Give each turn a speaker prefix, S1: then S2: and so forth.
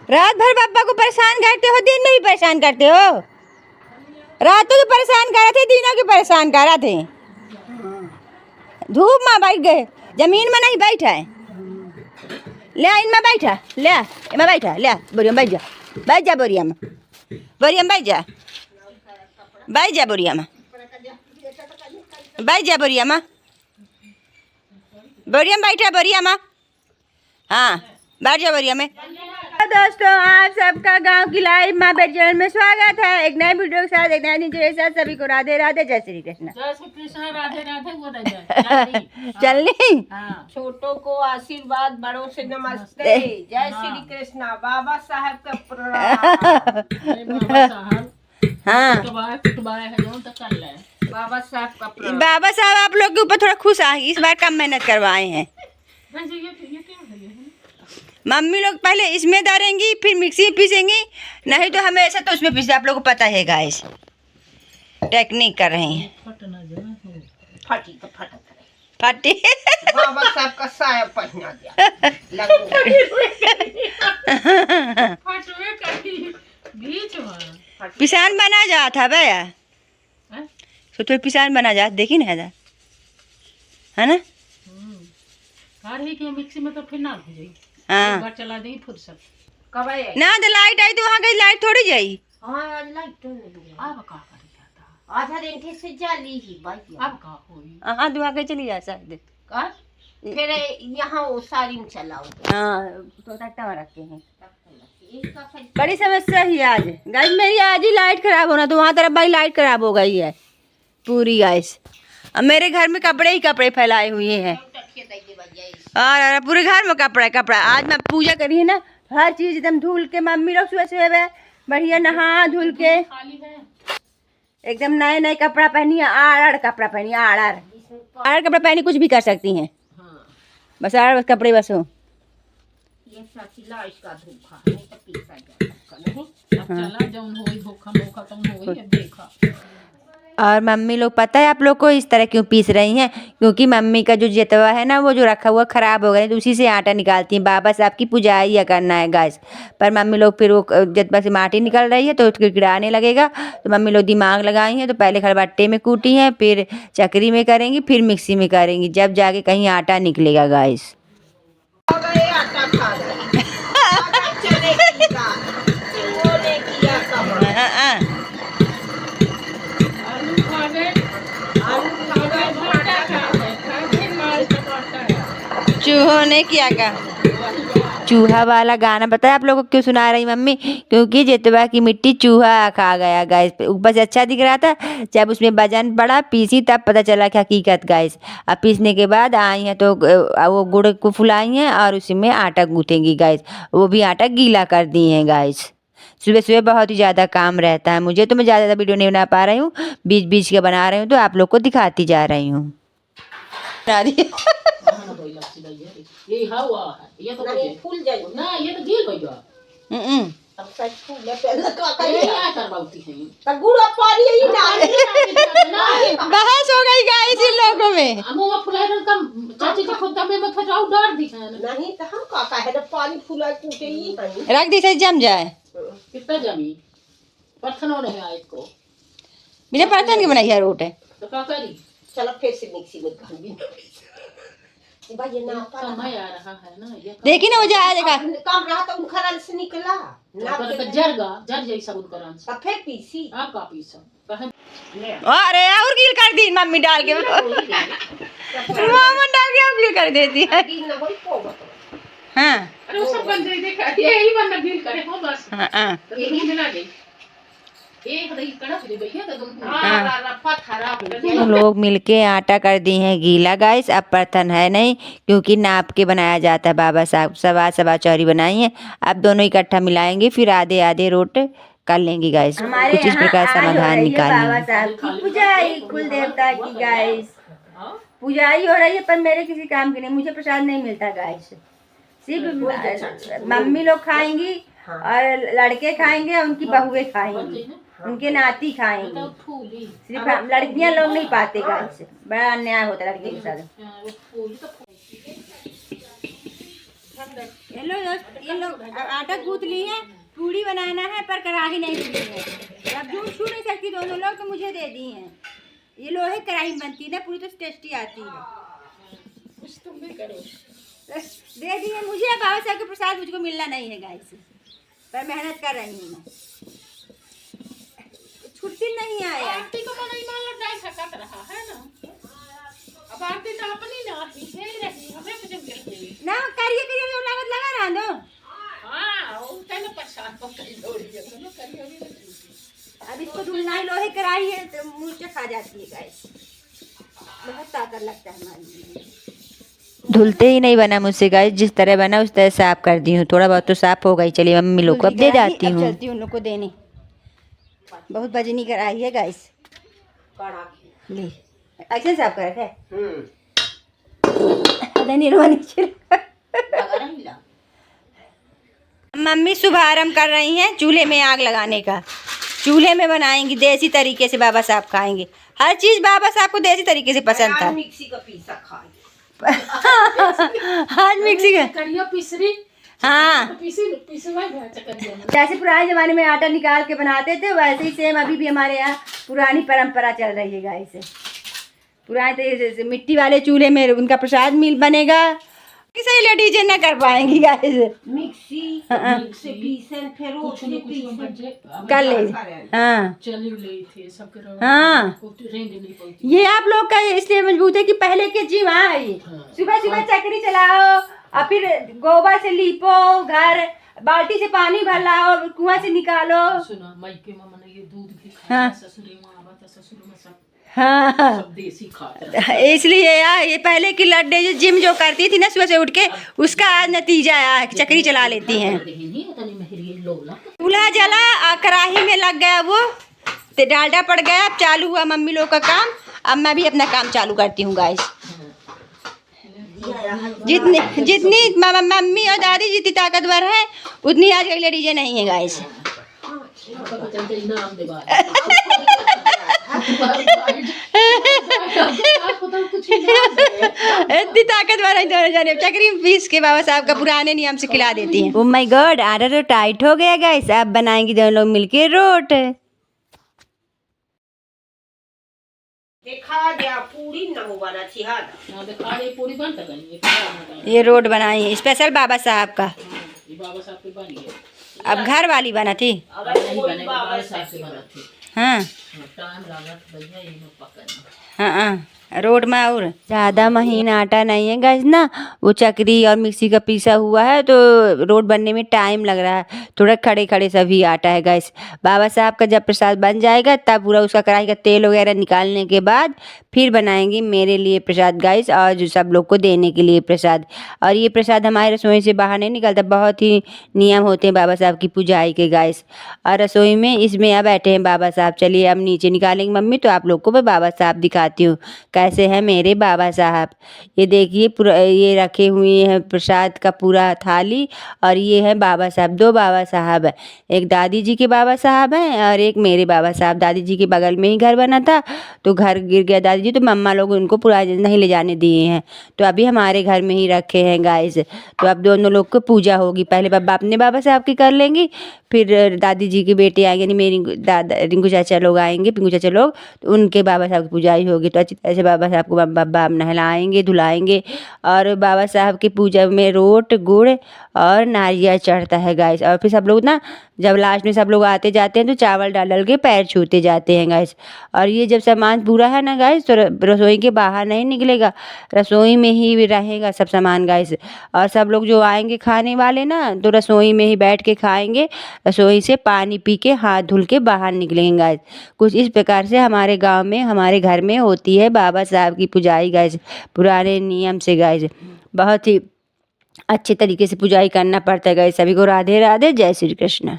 S1: रात भर पापा को परेशान करते हो, दिन में भी परेशान करते हो। रातों की परेशान कर रहे थे, दिनों की परेशान कर रहे थे। धूप में बैठ गए, जमीन में नहीं बैठा है। ले इनमें बैठा, ले इनमें बैठा, ले बोरिया में बैठ जा, बैठ जा बोरिया में, बोरिया में बैठ जा, बैठ जा बोरिया में, बैठ जा बोरिया में, बोरिया में बैठा, बोरिया में, हाँ बैठ जा बोरिया में। दोस्तों आप सबका गांव की लाइव माँ चैनल में स्वागत है। एक नए वीडियो के साथ, एक नए दिन के साथ सभी को राधे राधे, जय श्री कृष्ण।
S2: जय श्री कृष्ण, राधे राधे। वो राधे
S1: चलनी
S3: छोटों को आशीर्वाद, बड़ों से नमस्ते। जय श्री कृष्ण। बाबा साहब का प्रणाम।
S2: बाबा साहब,
S1: हाँ
S2: कुटुबाए है जो तक कर ले।
S3: बाबा साहब का प्रणाम।
S1: बाबा साहब आप लोग के ऊपर थोड़ा खुश आ, इस बार कम मेहनत करवाए हैं। मम्मी लोग पहले इसमें डालेंगी, फिर मिक्सी में पीसेंगी, नहीं तो हमें ऐसा तो उसमें पीसे। आप लोगों को पता है गाइस, टेक्निक कर रहे हैं।
S3: फटी तो फट
S1: फटी
S3: बाबा साहब का साया पहना दिया।
S1: पिसान बना जा था भैया, तो पिसान बना जा, देखी ना है ना।
S2: मिक्सी में तो फिर ना हो जाएगी।
S1: हाँ
S2: चला देगी फुर्सत।
S3: कब आए?
S1: ना तो लाइट आई तो वहाँ गई, लाइट थोड़ी जाई।
S3: हाँ लाइट तो नहीं।
S2: अब का कर जाता,
S3: आधा दिन से जाली ही भाई।
S2: अब का होई।
S1: हाँ दुआ के चली जा शायद।
S3: कर फिर यहाँ वो सारी में चलाओ।
S1: हाँ तो तट्टा रखे हैं। बड़ी समस्या ही आज गाइस मेरी, आज ही लाइट खराब होना, तो वहाँ तरफ भाई लाइट खराब हो गई है पूरी गाइस। अब मेरे घर में कपड़े ही कपड़े फैलाए हुए हैं, और पूरे घर में कपड़ा कपड़ा। आज मैं पूजा करी है ना, हर चीज एकदम धुल के, मम्मी लोग सुबह सुबह बढ़िया नहा धुल के एकदम नए नए कपड़ा पहनी है। आड़ कपड़ा पहनी, आड़ कपड़ा पहनी, कुछ भी कर सकती हैं। बस आड़ बस कपड़े बस हो।
S3: ये साथीला इसका धोखा नहीं तो पीसा जाता नहीं।
S2: चला जौन होई धोखा मोखा तुम होई, अब देखा।
S1: और मम्मी लोग पता है आप लोग को इस तरह क्यों पीस रही हैं, क्योंकि मम्मी का जो जेतवा है ना, वो जो रखा हुआ ख़राब हो गया, तो उसी से आटा निकालती हैं। बाबा साहब की पुजाई या करना है गैस पर। मम्मी लोग फिर वो जेतवा से माटी निकल रही है तो किड़किड़ाने लगेगा, तो मम्मी लोग दिमाग लगाई हैं, तो पहले खलबट्टे में कूटी हैं, फिर चक्री में करेंगी, फिर मिक्सी में करेंगी, जब जाके कहीं आटा निकलेगा गैस। चूहों ने किया का चूहा वाला गाना बताया आप लोगों को क्यों सुना रही मम्मी, क्योंकि जेतवा की मिट्टी चूहा खा गया गाइस। ऊपर से अच्छा दिख रहा था, जब उसमें वजन बढ़ा पीसी तब पता चला कि हकीकत गाइस। अब पीसने के बाद आई हैं तो वो गुड़ को फुलाई हैं और उसी में आटा गूँथेंगी गाइस। वो भी आटा गीला कर दी हैं गाइस। सुबह सुबह बहुत ही ज़्यादा काम रहता है मुझे, तो मैं ज़्यादा वीडियो नहीं बना पा रही हूँ, बीच बीच के बना रही हूँ, तो आप लोग को दिखाती जा रही हूँ।
S2: ये हवा है, ये तो
S3: नहीं फूल जाए
S2: ना, ये तो गिर गई है।
S3: अब सच फूल है पहले तो आकर
S2: ये क्या करवाती है
S3: तो गुड़ पानी ही ना।
S1: बहस हो गई गाइस इन लोगों में।
S2: अमो फुलाए कम चाची के खुद में मत फटाओ, डर दी है
S3: नहीं तो हम का है ना, पानी फुला कूटे ही नहीं।
S1: रख दी से जम जाए।
S2: कितना जमी पत्थरों ने है इसको,
S1: बिना पत्थर के बनाई है रोट है,
S2: तो क्या करी।
S3: चलो फिर से मिक्सी में घाल दी भाई। ये ना
S2: समय आ रहा है ना, ये
S1: देखी ना वो जाए देखा
S3: काम रहा तो उनखरल से निकला ना
S2: जर जैसा उनकरान से।
S3: अब फिर पीसी
S2: आप का पीसा कहे
S1: अरे और गिल कर दी मम्मी डाल के, मामा डाल के और गिल कर देती है। हाँ
S2: अरे वो सब बन गई, देखा यही बंदा गिल करे हो बस।
S1: हाँ
S2: तो ये मिला गई एक रही कड़क दे भैया तो
S1: तो लोग मिलके आटा कर दी हैं गीला गाइस। अब बर्तन है नहीं, क्योंकि नाप के बनाया जाता है। बाबा साहब सवा चौरी बनाई है, अब दोनों इकट्ठा मिलाएंगे, फिर आधे आधे रोट कर लेंगे गाइस। कुछ इस प्रकार समाधान निकालेंगे।
S3: बाबा साहब की पुजाई, कुल देवता की गाइस पुजाई हो रही है, पर मेरे किसी काम की नहीं, मुझे प्रसाद नहीं मिलता गाइस। सिर्फ मम्मी लोग खाएंगी और लड़के खाएंगे, उनकी बहुएं खाएंगी, उनके नाती खाएंगे। सिर्फ लड़कियां लोग नहीं पाते गाइस, बड़ा अन्याय होता है लड़की के साथ। ये लोग आटा गूंथ ली है, पूड़ी बनाना है पर कढ़ाई नहीं ली है। अब जो छू नहीं सकती दोनों लोग तो मुझे दे दी हैं। ये लोहे कढ़ाई में बनती है ना, पूरी तो टेस्टी आती है।
S2: कुछ तुम भी करो।
S3: दे दी है मुझे, बाबा साहब के प्रसाद मुझको मिलना नहीं है गाइस, पर मेहनत कर रही हूँ मैं, छुट्टी नहीं आया।
S2: आरती को मन ईमान लग जाए सकत रहा है ना। अब आरती तो अपनी ना ही खेल रही हमें कुछ नहीं
S3: ना करिए जो लागत लगा रहा दो।
S2: हां वो कहने परेशान हो गई लोड़ी है तो करिए अभी।
S3: अब इसको धुलना ही, लोहे कराई है तो मुंह से खा जाती है गाइस, बहुत ताकत लगता है हमारी में।
S1: धुलते ही नहीं बना मुझसे गाइस, जिस तरह बना उस तरह साफ कर दी हूँ। थोड़ा बहुत तो साफ हो गई। चलिए मम्मी लोग को अब दे जाती
S3: अब
S1: हूँ।
S3: चलती हूँ उन लोग को देने। बहुत वजनी कराई है गाइस, ले ऐसे साफ कर रखे मम्मी शुभारंभ कर रही हैं चूल्हे में आग लगाने का। चूल्हे में बनाएंगी देसी तरीके से, बाबा साहब खाएंगे हर चीज। बाबा साहब को देसी तरीके से पसंद था।
S2: मिक्सी का पीसा खाए
S3: आज मिक्सी का
S2: करियो पिसरी।
S3: हाँ,
S2: पिसवा चक्कर
S3: जैसे पुराने जमाने में आटा निकाल के बनाते थे वैसे ही सेम अभी भी हमारे यहाँ पुरानी परंपरा चल रही है गाइस। पुराने जैसे मिट्टी वाले चूल्हे में उनका प्रसाद मिल बनेगा। किसी लेडीज न कर पाएंगी गाइस।
S2: मिक्सी से पीसन फिर
S3: कर ले। हाँ
S2: चली ले थे सबके।
S3: हाँ,
S2: रेंज नहीं पहुंची।
S3: ये आप लोग का इसलिए मजबूत है कि पहले के जी वहाँ है। सुबह सुबह चक्री चलाओ और फिर गोबर से लीपो घर, बाल्टी से पानी भर लाओ, कुआं से निकालो।
S2: सुना मायके में मैंने ये दूध भी
S3: हाँ।
S2: खाया, ससुरे में आवा था, ससुर में सब
S3: हाँ,
S2: सब देसी खाता है।
S3: इसलिए यार ये पहले की लड्डे जो जिम जो करती थी ना सुबह से उठ के, उसका आज नतीजा आया, चक्री चला लेती हैं। चूल्हा जला और कढ़ाई में लग गया वो तो डालडा पड़ गया। अब चालू हुआ मम्मी लोग का काम। अब मैं भी अपना काम चालू करती हूँ गाइस। जितनी मम्मी और दादी जितनी ताकतवर है उतनी आज कल लेडीजें नहीं है गाइस। इतनी ताकतवर है दोनों जने। चक्री में पीस के बाबा साहब का पुराने नियम से खिला देती हैं। ओह माय गॉड, आटा तो टाइट हो गया गाइस। अब बनाएंगे दोनों लोग मिलके रोट।
S2: देखा गया पूरी न हो बना थी। हां देखा ये पूरी बन गई।
S3: ये रोट बनाई है स्पेशल बाबा साहब का।
S2: ये बाबा साहब के बन गए।
S3: अब घर वाली बना थी।
S2: अब नहीं बने बाबा साहब से बना थी।
S3: हाँ
S2: टाइम लागत भैया ये में पकड़ना।
S3: हाँ हाँ, रोड में और ज़्यादा महीन आटा नहीं है गाइस ना, वो चक्री और मिक्सी का पीसा हुआ है तो रोड बनने में टाइम लग रहा है। थोड़ा खड़े खड़े सभी आटा है गाइस। बाबा साहब का जब प्रसाद बन जाएगा तब पूरा उसका कढ़ाई का तेल वगैरह निकालने के बाद फिर बनाएंगे मेरे लिए प्रसाद गाइस, और जो सब लोग को देने के लिए प्रसाद। और ये प्रसाद हमारे रसोई से बाहर नहीं निकलता। बहुत ही नियम होते हैं बाबा साहब की पूजाई के गाइस। और रसोई में इसमें अब बैठे हैं बाबा साहब। चलिए अब नीचे निकालेंगे मम्मी, तो आप लोग को मैं बाबा साहब दिखाती हूँ कैसे हैं मेरे बाबा साहब। ये देखिए पूरा ये रखे हुए हैं प्रसाद का पूरा थाली। और ये है बाबा साहब, दो बाबा साहब हैं। एक दादी जी के बाबा साहब हैं और एक मेरे बाबा साहब। दादी जी के बगल में ही घर बना था तो घर गिर गया दादी जी, तो मम्मा लोग उनको पूरा नहीं ले जाने दिए हैं, तो अभी हमारे घर में ही रखे हैं गाइस। तो अब दोनों लोग को पूजा होगी। पहले बाबा अपने बाबा साहब की कर लेंगी, फिर दादी जी के बेटे आएंगे, यानी मेरी दादा रिंकू चाचा लोग आएंगे, पिंकू चाचा लोग, तो उनके बाबा साहब की पूजाई होगी। तो अच्छी तरह से बाबा साहब को बाबा नहलाएंगे धुलाएंगे। और बाबा साहब की पूजा में रोट गुड़ और नारियल चढ़ता है गाइस। और फिर सब लोग ना जब लास्ट में सब लोग आते जाते हैं तो चावल डाल डाल के पैर छूते जाते हैं गाइस। और ये जब सामान पूरा है ना गाइस तो रसोई के बाहर नहीं निकलेगा, रसोई में ही रहेगा सब सामान गाइस। और सब लोग जो आएंगे खाने वाले ना तो रसोई में ही बैठ के खाएंगे, रसोई से पानी पी के हाथ धुल के बाहर निकलेंगे गाइस। कुछ इस प्रकार से हमारे गांव में हमारे घर में होती है बाबा साहब की पूजाई गाइस, पुराने नियम से गाइस। बहुत ही अच्छे तरीके से पूजाई करना पड़ता है गाइस। सभी को राधे राधे, जय श्री कृष्ण।